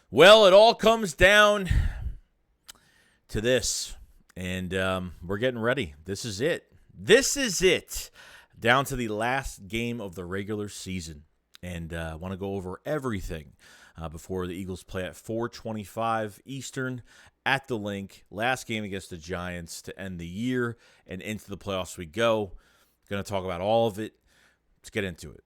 Well, it all comes down to this, and we're getting ready. This is it. This is it. Down to the last game of the regular season, and I want to go over everything before the Eagles play at 4:25 Eastern at the Link. Last game against the Giants to end the year, and into the playoffs we go. Going to talk about all of it. Let's get into it.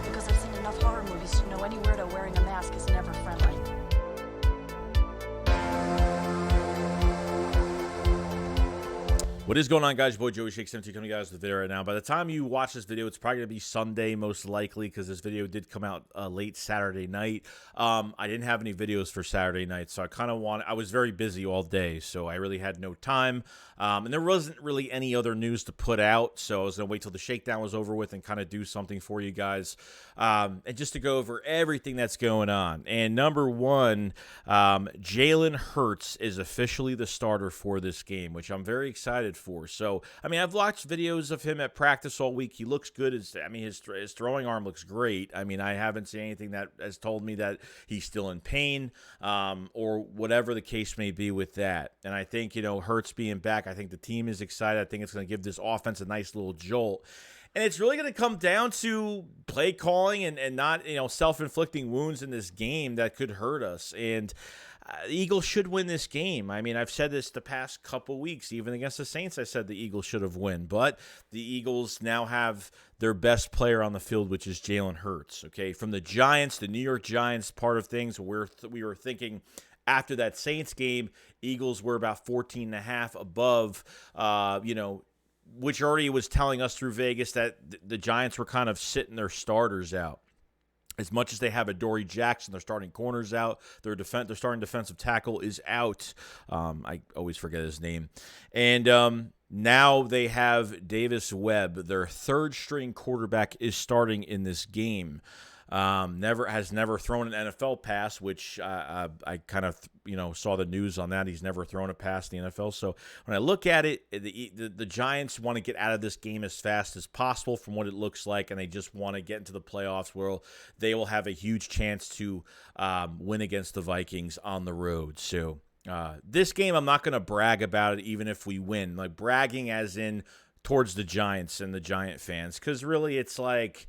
Because I've seen enough horror movies to know any weirdo wearing a mask is never friendly. What is going on, guys? Your boy Joey Shakes72 coming to you guys with the video right now. By the time you watch this video, it's probably going to be Sunday, most likely, because this video did come out late Saturday night. I didn't have any videos for Saturday night, so I was very busy all day, so I really had no time. And there wasn't really any other news to put out, so I was going to wait till the shakedown was over with and kind of do something for you guys. And just to go over everything that's going on. And number one, Jalen Hurts is officially the starter for this game, which I'm very excited for. So, I mean, I've watched videos of him at practice all week. He looks good. His throwing arm looks great. I mean, I haven't seen anything that has told me that he's still in pain or whatever the case may be with that. And I think, Hurts being back, I think the team is excited. I think it's going to give this offense a nice little jolt. And it's really going to come down to play calling and not, self-inflicting wounds in this game that could hurt us. And the Eagles should win this game. I mean, I've said this the past couple weeks. Even against the Saints, I said the Eagles should have won. But the Eagles now have their best player on the field, which is Jalen Hurts. Okay, from the Giants, the New York Giants part of things, we were thinking after that Saints game, Eagles were about 14.5 above, which already was telling us through Vegas that the Giants were kind of sitting their starters out. As much as they have Adoree Jackson, their starting corner's out. Their starting defensive tackle is out. I always forget his name. And now they have Davis Webb. Their third-string quarterback is starting in this game. Has never thrown an NFL pass, which I kind of saw the news on that. He's never thrown a pass in the NFL. So when I look at it, the Giants want to get out of this game as fast as possible from what it looks like, and they just want to get into the playoffs where they will have a huge chance to win against the Vikings on the road. So this game, I'm not going to brag about it even if we win. Like bragging as in towards the Giants and the Giant fans, because really it's like,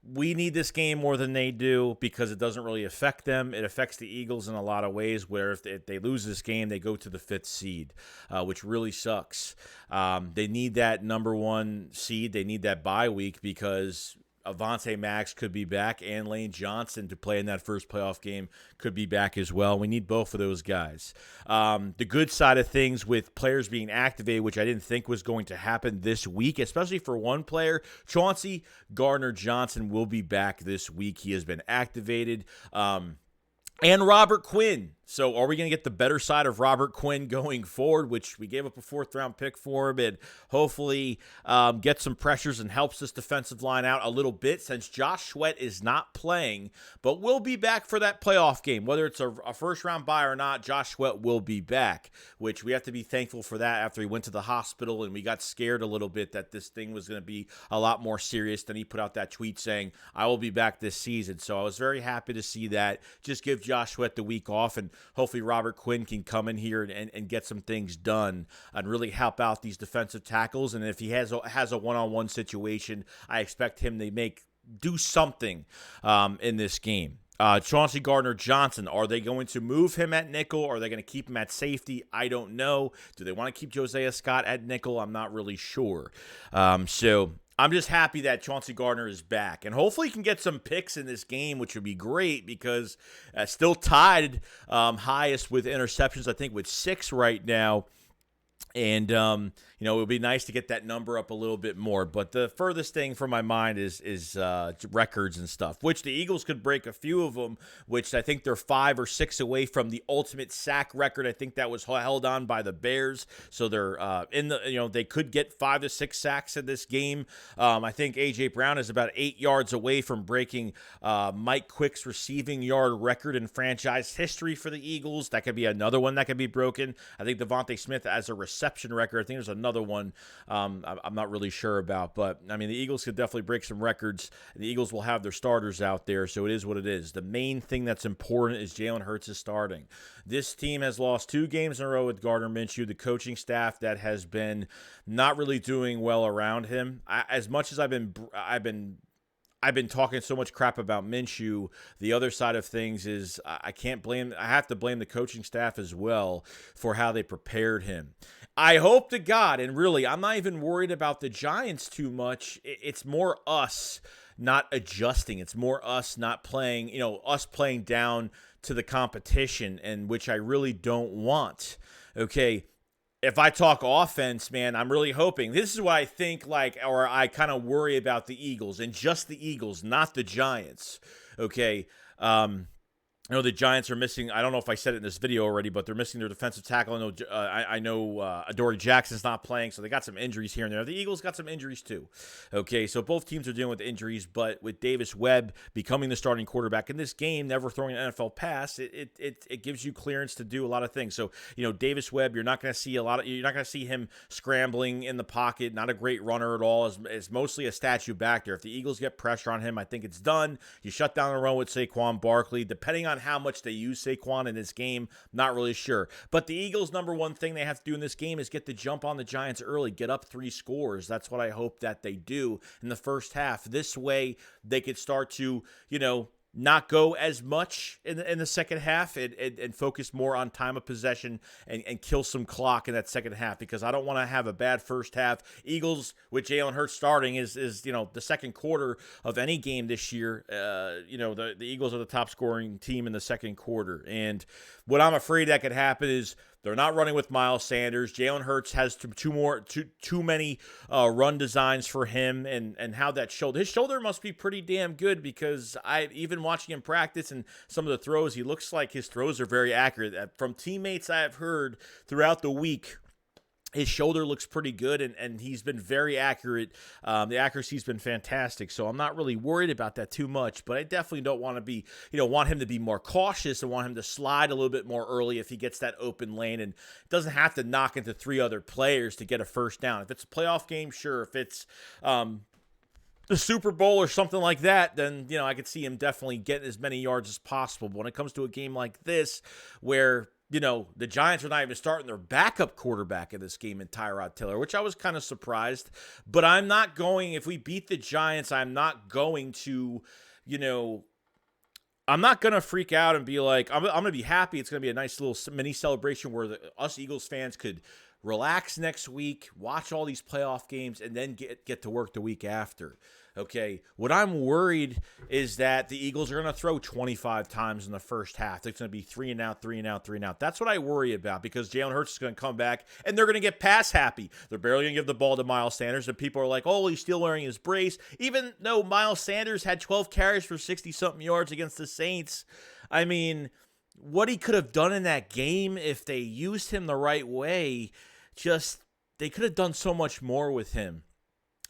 we need this game more than they do because it doesn't really affect them. It affects the Eagles in a lot of ways where if they lose this game, they go to the 5th seed, which really sucks. They need that number 1 seed. They need that bye week because Avonte Max could be back and Lane Johnson to play in that first playoff game could be back as well. We need both of those guys. The good side of things with players being activated, which I didn't think was going to happen this week, especially for one player, Chauncey Gardner-Johnson will be back this week. He has been activated. And Robert Quinn. So are we going to get the better side of Robert Quinn going forward, which we gave up a 4th-round pick for him, and hopefully get some pressures and helps this defensive line out a little bit since Josh Sweat is not playing, but will be back for that playoff game. Whether it's a first-round bye or not, Josh Sweat will be back, which we have to be thankful for that after he went to the hospital, and we got scared a little bit that this thing was going to be a lot more serious than he put out that tweet saying, I will be back this season. So I was very happy to see that. Just give Josh Sweat the week off, and hopefully Robert Quinn can come in here and get some things done and really help out these defensive tackles. And if he has a one-on-one situation, I expect him to do something in this game. Chauncey Gardner-Johnson, are they going to move him at nickel? Or are they going to keep him at safety? I don't know. Do they want to keep Josiah Scott at nickel? I'm not really sure. So I'm just happy that Chauncey Gardner is back. And hopefully he can get some picks in this game, which would be great because still tied highest with interceptions, I think, with 6 right now. And, it would be nice to get that number up a little bit more. But the furthest thing from my mind is records and stuff, which the Eagles could break a few of them, which I think they're 5 or 6 away from the ultimate sack record. I think that was held on by the Bears. So they're they could get 5 to 6 sacks in this game. I think A.J. Brown is about 8 yards away from breaking Mike Quick's receiving yard record in franchise history for the Eagles. That could be another one that could be broken. I think Devontae Smith as a receiver reception record. I think there's another one I'm not really sure about. But, I mean, the Eagles could definitely break some records. The Eagles will have their starters out there, so it is what it is. The main thing that's important is Jalen Hurts is starting. This team has lost 2 games in a row with Gardner Minshew, the coaching staff that has been not really doing well around him. As much as I've been talking so much crap about Minshew, the other side of things is I have to blame the coaching staff as well for how they prepared him. I hope to God, and really, I'm not even worried about the Giants too much. It's more us not adjusting. It's more us not playing, us playing down to the competition, and which I really don't want. Okay. If I talk offense, man, I'm really hoping. This is why I think or I kind of worry about the Eagles, and just the Eagles, not the Giants. Okay. I know the Giants are missing. I don't know if I said it in this video already, but they're missing their defensive tackle. I know Adoree Jackson's not playing, so they got some injuries here and there. The Eagles got some injuries too. Okay, so both teams are dealing with injuries, but with Davis Webb becoming the starting quarterback in this game, never throwing an NFL pass, it gives you clearance to do a lot of things. So Davis Webb, you're not going to see him scrambling in the pocket. Not a great runner at all. Is mostly a statue back there. If the Eagles get pressure on him, I think it's done. You shut down the run with Saquon Barkley, depending on how much they use Saquon in this game, not really sure. But the Eagles' number one thing they have to do in this game is get the jump on the Giants early, get up 3 scores. That's what I hope that they do in the first half. This way, they could start to, not go as much in the second half and focus more on time of possession and kill some clock in that second half, because I don't want to have a bad first half. Eagles with Jalen Hurts starting is the second quarter of any game this year. The Eagles are the top scoring team in the second quarter. And what I'm afraid that could happen is they're not running with Miles Sanders. Jalen Hurts has too many run designs for him, and how that his shoulder must be pretty damn good, because even watching him practice and some of the throws, he looks like his throws are very accurate. From teammates I have heard throughout the week, his shoulder looks pretty good, and he's been very accurate. The accuracy's been fantastic, so I'm not really worried about that too much. But I definitely don't want to be, want him to be more cautious and want him to slide a little bit more early if he gets that open lane and doesn't have to knock into 3 other players to get a first down. If it's a playoff game, sure. If it's the Super Bowl or something like that, then I could see him definitely getting as many yards as possible. But when it comes to a game like this, where the Giants are not even starting their backup quarterback in this game in Tyrod Taylor, which I was kind of surprised. But I'm not going, if we beat the Giants, I'm not going to, I'm not going to freak out and be like, I'm going to be happy. It's going to be a nice little mini celebration where us Eagles fans could relax next week, watch all these playoff games, and then get to work the week after. Okay, what I'm worried is that the Eagles are going to throw 25 times in the first half. It's going to be 3 and out, 3 and out, 3 and out. That's what I worry about, because Jalen Hurts is going to come back, and they're going to get pass happy. They're barely going to give the ball to Miles Sanders, and people are like, oh, he's still wearing his brace. Even though Miles Sanders had 12 carries for 60-something yards against the Saints, I mean, what he could have done in that game if they used him the right way, they could have done so much more with him.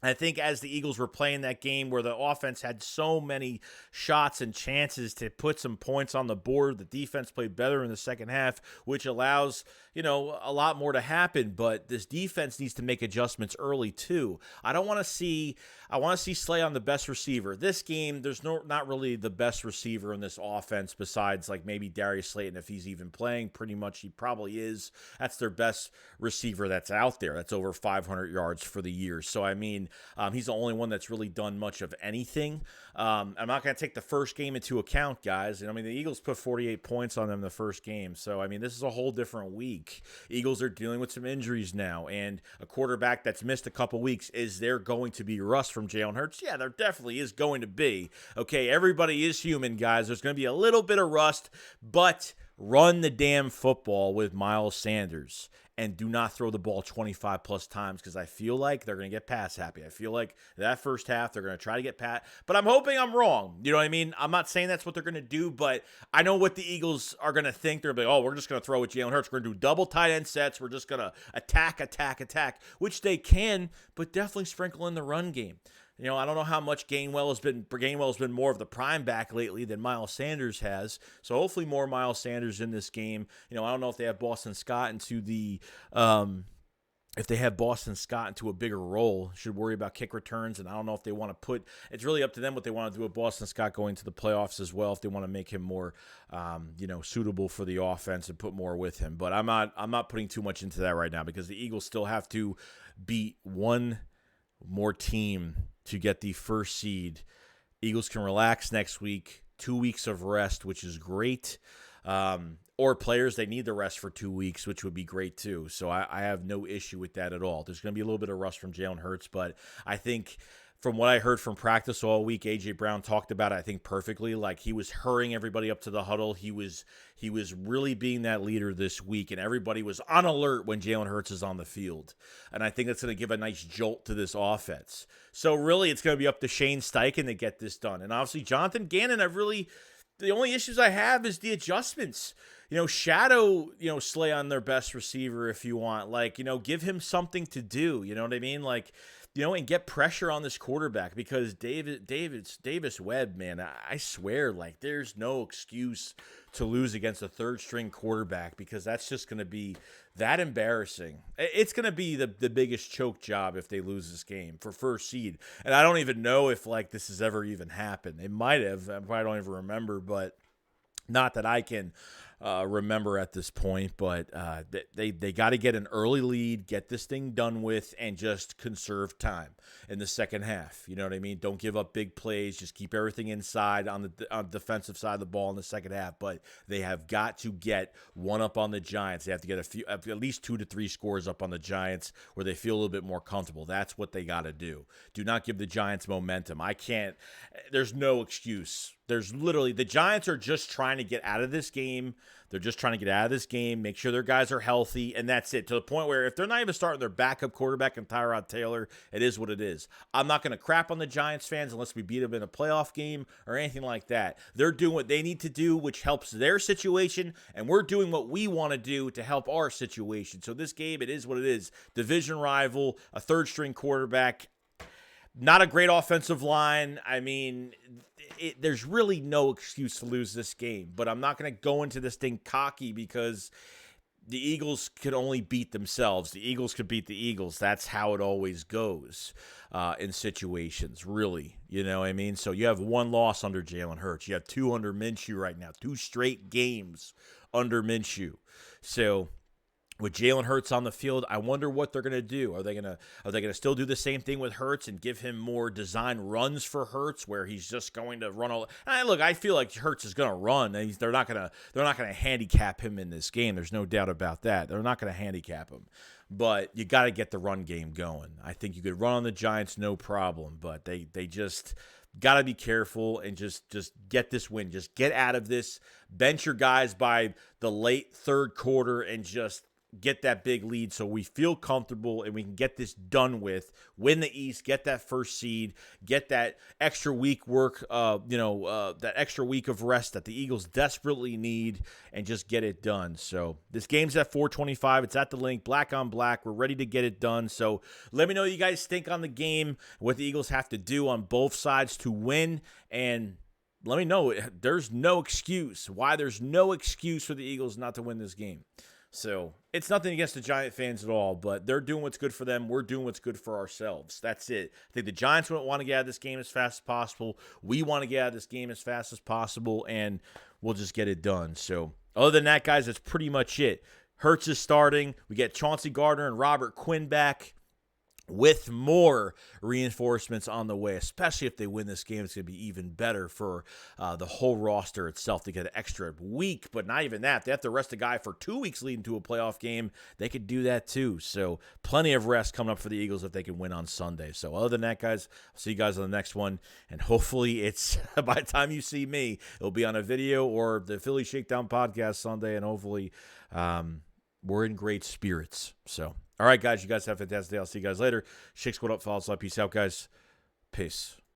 I think as the Eagles were playing that game where the offense had so many shots and chances to put some points on the board, the defense played better in the second half, which allows, a lot more to happen. But this defense needs to make adjustments early too. I want to see Slay on the best receiver. This game, there's not really the best receiver in this offense besides like maybe Darius Slayton, if he's even playing. Pretty much he probably is. That's their best receiver that's out there. That's over 500 yards for the year. So, I mean, he's the only one that's really done much of anything. I'm not going to take the first game into account, guys. And I mean, the Eagles put 48 points on them the first game. So, I mean, this is a whole different week. Eagles are dealing with some injuries now. And a quarterback that's missed a couple weeks, is there going to be rust from Jalen Hurts? Yeah, there definitely is going to be. Okay, everybody is human, guys. There's going to be a little bit of rust, but run the damn football with Miles Sanders. And do not throw the ball 25 plus times, because I feel like they're going to get pass happy. I feel like that first half they're going to try to get but I'm hoping I'm wrong. You know what I mean? I'm not saying that's what they're going to do, but I know what the Eagles are going to think. They're going to be, we're just going to throw with Jalen Hurts. We're going to do double tight end sets. We're just going to attack, which they can, but definitely sprinkle in the run game. I don't know how much Gainwell has been. Gainwell's been more of the prime back lately than Miles Sanders has. So hopefully more Miles Sanders in this game. I don't know if they have Boston Scott into the if they have Boston Scott into a bigger role, should worry about kick returns. And I don't know if they want to put – it's really up to them what they want to do with Boston Scott going to the playoffs as well, if they want to make him more, suitable for the offense and put more with him. But I'm not putting too much into that right now because the Eagles still have to beat one more team to get the first seed. Eagles can relax next week, 2 weeks of rest, which is great. Or players, they need the rest for 2 weeks, which would be great too. So I have no issue with that at all. There's going to be a little bit of rust from Jalen Hurts, but I think from what I heard from practice all week, A.J. Brown talked about it, I think, perfectly. Like, he was hurrying everybody up to the huddle. He was really being that leader this week, and everybody was on alert when Jalen Hurts is on the field. And I think that's going to give a nice jolt to this offense. So really, it's going to be up to Shane Steichen to get this done. And obviously, Jonathan Gannon, the only issues I have is the adjustments. Shadow, Slay on their best receiver if you want. Like, give him something to do. You know what I mean? Like, and get pressure on this quarterback because Davis Webb, man, I swear, like, there's no excuse to lose against a third-string quarterback because that's just going to be that embarrassing. It's going to be the biggest choke job if they lose this game for first seed. And I don't even know if, like, this has ever even happened. It might have. I probably don't even remember, but not that I can remember at this point, but they got to get an early lead, get this thing done with, and just conserve time in the second half. You know what I mean? Don't give up big plays. Just keep everything inside on the defensive side of the ball in the second half. But they have got to get one up on the Giants. They have to get at least 2 to 3 scores up on the Giants where they feel a little bit more comfortable. That's what they got to do. Do not give the Giants momentum. There's no excuse. There's literally, the Giants are just trying to get out of this game. They're just trying to get out of this game, make sure their guys are healthy, and that's it. To the point where if they're not even starting their backup quarterback and Tyrod Taylor, it is what it is. I'm not going to crap on the Giants fans unless we beat them in a playoff game or anything like that. They're doing what they need to do, which helps their situation, and we're doing what we want to do to help our situation. So this game, it is what it is. Division rival, a third-string quarterback, not a great offensive line. I mean, there's really no excuse to lose this game. But I'm not going to go into this thing cocky because the Eagles could only beat themselves. The Eagles could beat the Eagles. That's how it always goes in situations, really. You know what I mean? So you have one loss under Jalen Hurts. You have 2 under Minshew right now. 2 straight games under Minshew. So with Jalen Hurts on the field, I wonder what they're going to do. Are they going to still do the same thing with Hurts and give him more design runs for Hurts, where he's just going to run all? Look, I feel like Hurts is going to run. They're not going to handicap him in this game. There's no doubt about that. They're not going to handicap him, but you got to get the run game going. I think you could run on the Giants, no problem, but they just got to be careful and just get this win. Just get out of this. Bench your guys by the late third quarter and just get that big lead so we feel comfortable and we can get this done with, win the East, get that first seed, get that extra week that extra week of rest that the Eagles desperately need, and just get it done. So this game's at 4:25. It's at the link, black on black. We're ready to get it done. So let me know what you guys think on the game, what the Eagles have to do on both sides to win, and let me know there's no excuse, why there's no excuse for the Eagles not to win this game. So it's nothing against the Giant fans at all, but they're doing what's good for them. We're doing what's good for ourselves. That's it. I think the Giants want to get out of this game as fast as possible. We want to get out of this game as fast as possible, and we'll just get it done. So other than that, guys, that's pretty much it. Hurts is starting. We get Chauncey Gardner and Robert Quinn back, with more reinforcements on the way, especially if they win this game. It's going to be even better for the whole roster itself to get an extra week, but not even that. If they have to rest a guy for 2 weeks leading to a playoff game, they could do that too. So plenty of rest coming up for the Eagles if they can win on Sunday. So other than that, guys, I'll see you guys on the next one, and hopefully it's, by the time you see me, it'll be on a video or the Philly Shakedown podcast Sunday, and hopefully we're in great spirits. So all right, guys, you guys have a fantastic day. I'll see you guys later. Shake Squad up, follow us up. Peace out, guys. Peace.